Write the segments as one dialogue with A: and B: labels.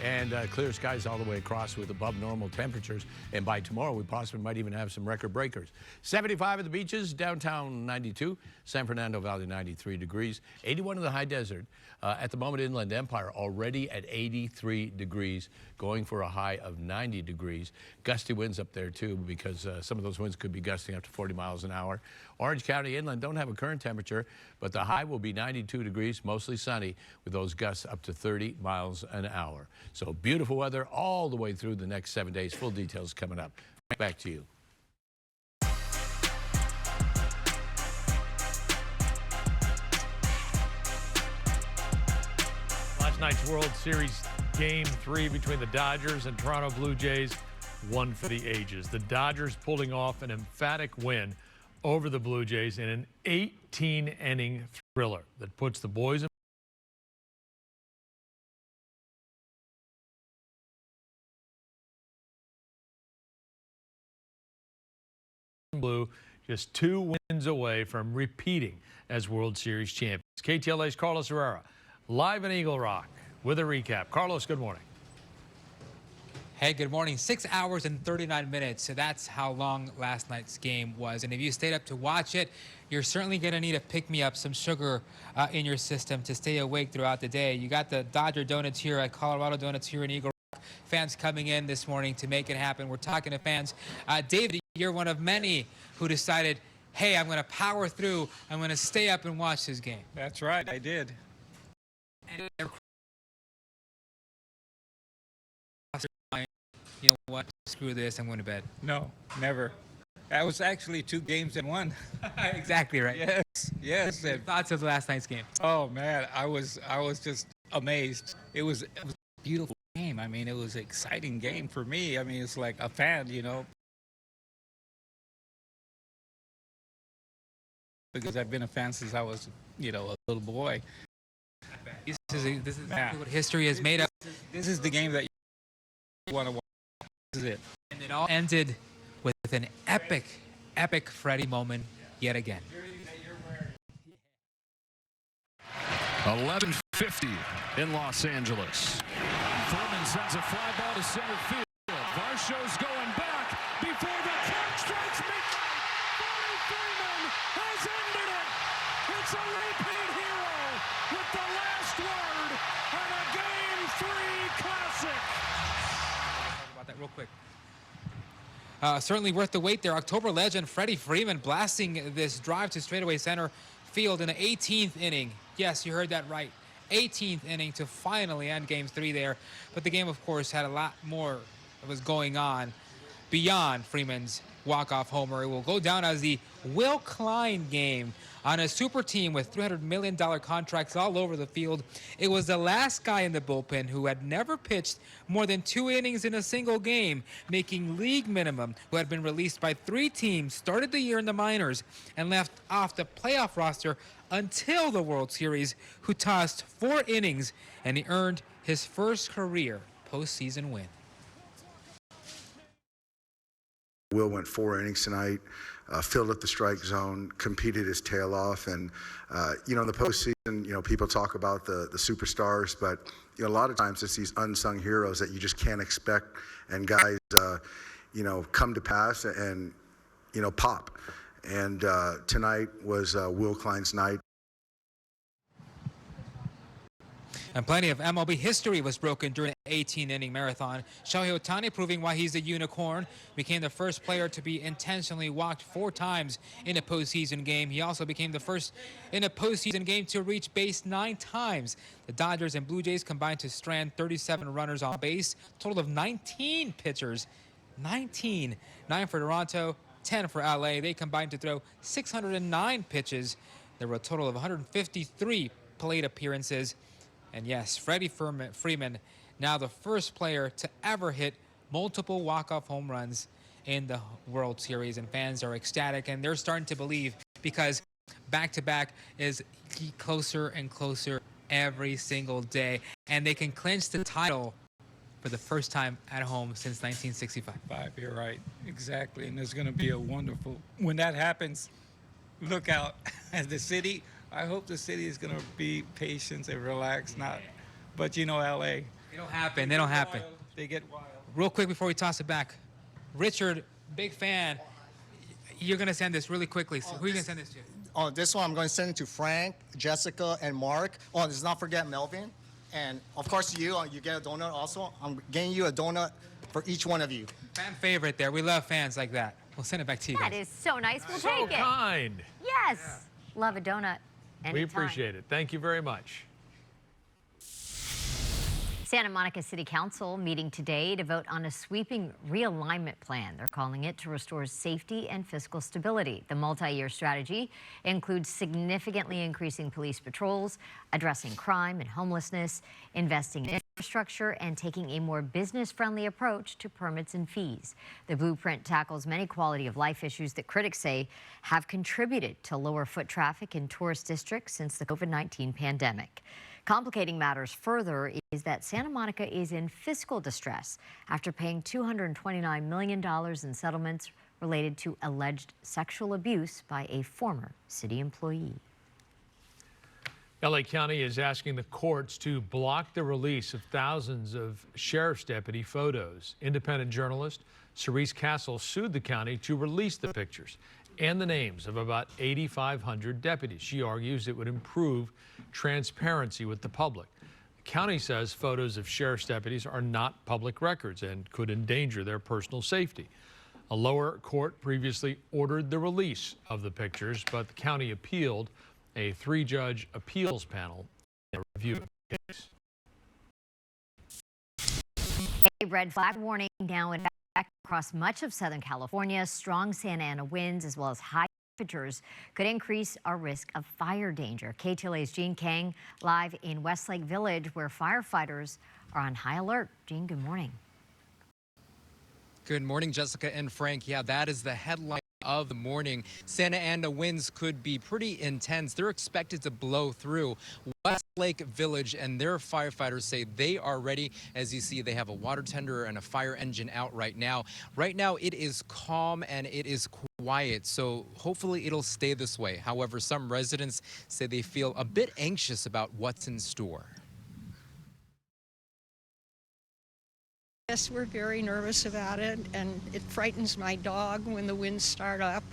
A: and clear skies all the way across with above normal temperatures. And by tomorrow, we possibly might even have some record breakers. 75 at the beaches, downtown 92, San Fernando Valley 93 degrees, 81 in the high desert. At the moment, Inland Empire already at 83 degrees, going for a high of 90 degrees. Gusty winds up there too, because some of those winds could be gusting up to 40 miles an hour. Orange County inland don't have a current temperature, but the high will be 92 degrees, mostly sunny, with those gusts up to 30 miles an hour. So beautiful weather all the way through the next 7 days. Full details coming up. Back to you.
B: Last night's World Series Game 3 between the Dodgers and Toronto Blue Jays, one for the ages. The Dodgers pulling off an emphatic win over the Blue Jays in an 18-inning thriller that puts the boys in blue, just 2 wins away from repeating as World Series champions. KTLA's Carlos Herrera live in Eagle Rock with a recap. Carlos, good morning.
C: Hey, good morning. 6 hours and 39 minutes. So that's how long last night's game was. And if you stayed up to watch it, you're certainly going to need to pick me up some sugar in your system to stay awake throughout the day. You got the Dodger Donuts here at Colorado Donuts here in Eagle Rock. Fans coming in this morning to make it happen. We're talking to fans. David, you're one of many who decided, hey, I'm going to power through. I'm going to stay up and watch this game.
D: That's right, I did.
C: And you know what? Screw this. I'm going to bed.
D: No, never. That was actually 2 games in 1.
C: Exactly right.
D: Yes, yes.
C: Your thoughts of last night's game?
D: Oh man, I was just amazed. It was a beautiful game. I mean, it was an exciting game for me. I mean, it's like a fan, you know, because I've been a fan since I was, you know, a little boy.
C: This is exactly what history is made of.
D: This is the game that you want to watch. This is it.
C: And it all ended with an epic Freddie moment yet again.
E: 11:50 in Los Angeles. Furman sends a fly ball to center field. Varsho's going back before the catch strikes midnight. Freddie Freeman has ended it. It's a repeat hero with the last word on a Game 3 classic.
C: Talk about that real quick. Certainly worth the wait there. October legend Freddie Freeman blasting this drive to straightaway center field in the 18th inning. Yes, you heard that right. 18th inning to finally end Game 3 there. But the game, of course, had a lot more that was going on beyond Freeman's walk-off homer. It will go down as the Will Klein game on a super team with $300 million contracts all over the field. It was the last guy in the bullpen who had never pitched more than 2 innings in a single game, making league minimum, who had been released by 3 teams, started the year in the minors, and left off the playoff roster until the World Series, who tossed 4 innings, and he earned his first career postseason win.
F: Will went 4 innings tonight, filled up the strike zone, competed his tail off, and you know, in the postseason, you know, people talk about the superstars, but you know, a lot of times it's these unsung heroes that you just can't expect, and guys, you know, come to pass and you know, pop. And tonight was Will Klein's night.
C: And plenty of MLB history was broken during the 18-inning marathon. Shohei Ohtani, proving why he's a unicorn, became the first player to be intentionally walked 4 times in a postseason game. He also became the first in a postseason game to reach base 9 times. The Dodgers and Blue Jays combined to strand 37 runners on base, total of 19 pitchers. 19. 9 for Toronto, 10 for LA. They combined to throw 609 pitches. There were a total of 153 plate appearances. And yes, Freddie Freeman, now the first player to ever hit multiple walk-off home runs in the World Series. And fans are ecstatic, and they're starting to believe, because back-to-back is closer and closer every single day. And they can clinch the title for the first time at home since 1965.
D: You're right, exactly. And there's going to be a wonderful, when that happens, look out. As the city, I hope the city is going to be patient and relaxed, not, but you know, LA.
C: They don't happen. They don't happen.
D: They get wild.
C: Real quick before we toss it back, Richard, big fan. You're gonna send this really quickly. So who are you gonna send this to?
G: On this one, I'm going to send it to Frank, Jessica, and Mark. Oh, let's not forget Melvin. And of course, you get a donut also. I'm getting you a donut for each one of you.
C: Fan favorite there. We love fans like that. We'll send it back to you
H: That
C: guys.
H: is so nice. We'll
B: So
H: take it.
B: kind.
H: Yes. Love a donut. Anytime.
B: We appreciate it. Thank you very much.
H: Santa Monica City Council meeting today to vote on a sweeping realignment plan. They're calling it to restore safety and fiscal stability. The multi-year strategy includes significantly increasing police patrols, addressing crime and homelessness, investing in infrastructure, and taking a more business-friendly approach to permits and fees. The blueprint tackles many quality of life issues that critics say have contributed to lower foot traffic in tourist districts since the COVID-19 pandemic. Complicating matters further is that Santa Monica is in fiscal distress after paying $229 million in settlements related to alleged sexual abuse by a former city employee.
B: LA County is asking the courts to block the release of thousands of sheriff's deputy photos. Independent journalist Cerise Castle sued the county to release the pictures and the names of about 8,500 deputies. She argues it would improve transparency with the public. The county says photos of sheriff's deputies are not public records and could endanger their personal safety. A lower court previously ordered the release of the pictures, but the county appealed. A 3-judge appeals panel reviewed the case.
H: A red flag warning now in effect across much of Southern California. Strong Santa Ana winds as well as high temperatures could increase our risk of fire danger. KTLA's Jean Kang live in Westlake Village where firefighters are on high alert. Jean, good morning.
I: Good morning, Jessica and Frank. Yeah, that is the headline of the morning. Santa Ana winds could be pretty intense. They're expected to blow through Westlake Village, and their firefighters say they are ready. As you see, they have a water tender and a fire engine out right now. Right now, it is calm and it is quiet, so hopefully it'll stay this way. However, some residents say they feel a bit anxious about what's in store.
J: Yes, we're very nervous about it, and it frightens my dog when the winds start up.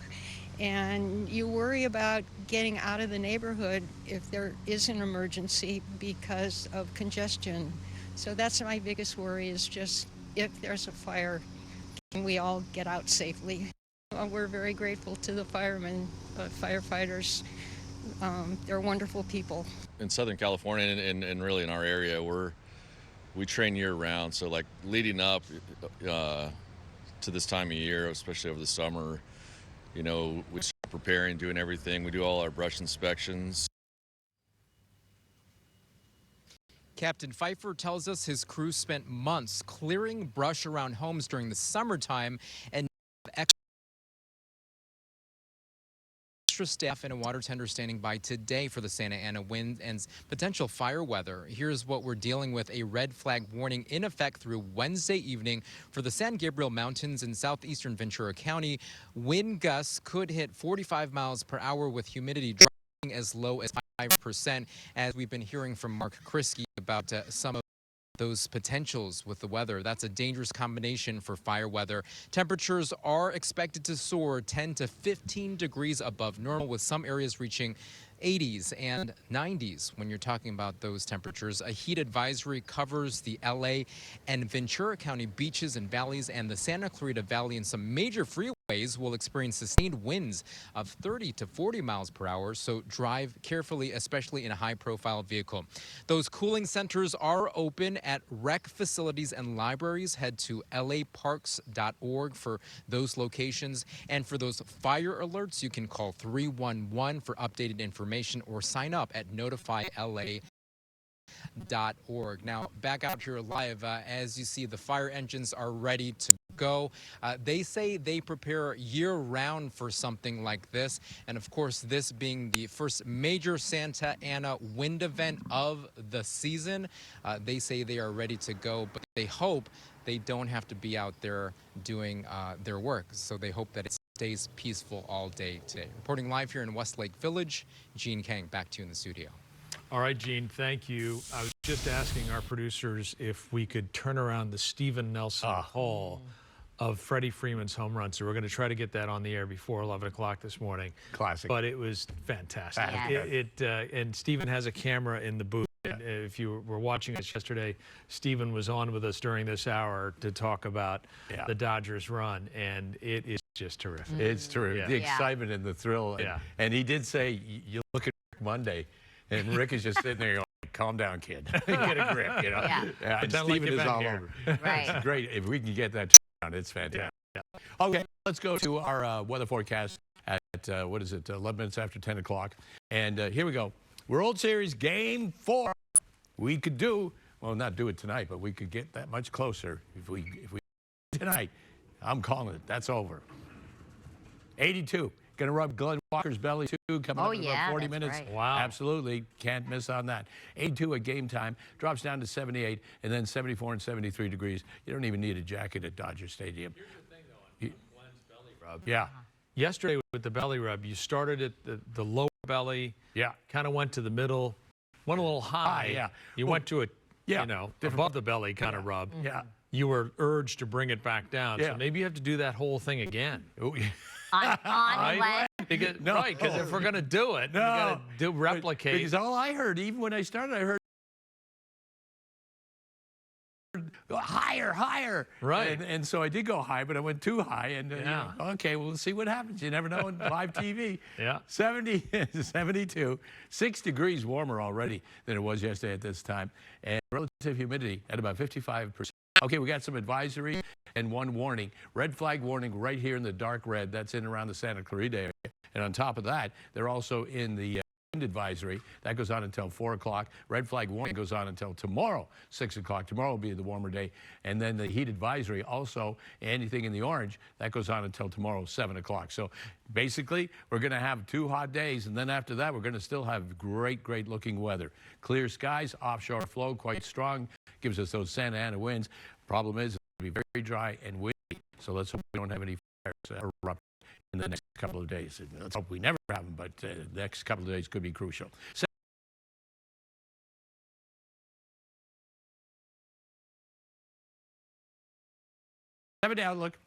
J: And you worry about getting out of the neighborhood if there is an emergency because of congestion. So that's my biggest worry, is just if there's a fire, can we all get out safely? We're very grateful to the firemen, firefighters. They're wonderful people.
K: In Southern California and really in our area, we train year round, so like leading up to this time of year, especially over the summer, you know, we start preparing, doing everything. We do all our brush inspections.
I: Captain Pfeiffer tells us his crew spent months clearing brush around homes during the summertime and extra staff and a water tender standing by today for the Santa Ana wind and potential fire weather. Here's what we're dealing with: a red flag warning in effect through Wednesday evening for the San Gabriel Mountains in southeastern Ventura County. Wind gusts could hit 45 miles per hour with humidity dropping as low as 5%, as we've been hearing from Mark Kriske about some of those potentials with the weather. That's a dangerous combination for fire weather. Temperatures are expected to soar 10 to 15 degrees above normal, with some areas reaching 80s and 90s when you're talking about those temperatures. A heat advisory covers the LA and Ventura County beaches and valleys, and the Santa Clarita Valley, and some major freeways will experience sustained winds of 30 to 40 miles per hour, so drive carefully, especially in a high-profile vehicle. Those cooling centers are open at rec facilities and libraries. Head to laparks.org for those locations. And for those fire alerts, you can call 311 for updated information or sign up at notifyla.org. Now, back out here live, as you see, the fire engines are ready to go. They say they prepare year-round for something like this, and of course, this being the first major Santa Ana wind event of the season, they say they are ready to go, but they hope they don't have to be out there doing their work, so they hope that it stays peaceful all day today. Reporting live here in Westlake Village, Jean Kang, back to you in the studio.
B: All right, Gene, thank you. I was just asking our producers if we could turn around the Steven Nelson call of Freddie Freeman's home run. So we're going to try to get that on the air before 11 o'clock this morning.
A: Classic.
B: But it was fantastic.
H: Yeah.
B: And Steven has a camera in the booth. If you were watching us yesterday, Steven was on with us during this hour to talk about the Dodgers run, and it is just terrific.
A: It's terrific.
B: Yeah.
A: The excitement and the thrill. And, and he did say, you look at Rick Monday, and Rick is just sitting there going, calm down, kid. Get a grip, you know.
H: Yeah.
A: And
B: Not like
A: Steven
B: you've
A: is
B: been
A: all
B: here.
A: over.
H: Right.
A: It's great. If we can get that down, it's fantastic. Okay, let's go to our weather forecast at, 11 minutes after 10 o'clock. And here we go. World Series Game 4. We could not do it tonight, but we could get that much closer if we tonight. I'm calling it. That's over. 82. Going to rub Glenn Walker's belly, too, coming up in about 40 minutes.
H: Right.
B: Wow.
A: Absolutely. Can't miss on that. 82 at game time. Drops down to 78, and then 74 and 73 degrees. You don't even need a jacket at Dodger Stadium.
B: Here's the thing, though, on Glenn's belly rub.
A: Yeah.
B: Yesterday with the belly rub, you started at the lower belly.
A: Yeah.
B: Kind of went to the middle, went a little high.
A: Yeah.
B: You went to
A: yeah,
B: above the belly kind of rub.
A: Yeah.
B: You were urged to bring it back down.
A: Yeah.
B: So maybe you have to do that whole thing again.
H: On
B: Right?
H: Glenn?
B: Because if we're going to do it, we got to replicate.
A: Because all I heard, even when I started, I heard higher.
B: Right.
A: And so I did go high, but I went too high. And okay, we'll see what happens. You never know in live TV.
B: Yeah.
A: 70, 72, 6 degrees warmer already than it was yesterday at this time. And relative humidity at about 55%. Okay, we got some advisory and one warning. Red flag warning right here in the dark red. That's in around the Santa Clarita area. And on top of that, they're also in the wind advisory. That goes on until 4 o'clock. Red flag warning goes on until tomorrow, 6 o'clock. Tomorrow will be the warmer day. And then the heat advisory also, anything in the orange, that goes on until tomorrow, 7 o'clock. So basically, we're going to have 2 hot days. And then after that, we're going to still have great looking weather. Clear skies, offshore flow quite strong, gives us those Santa Ana winds. Problem is, it'll be very dry and windy. So let's hope we don't have any fires erupt in the next couple of days. Let's hope we never have them, but the next couple of days could be crucial. 7-day outlook.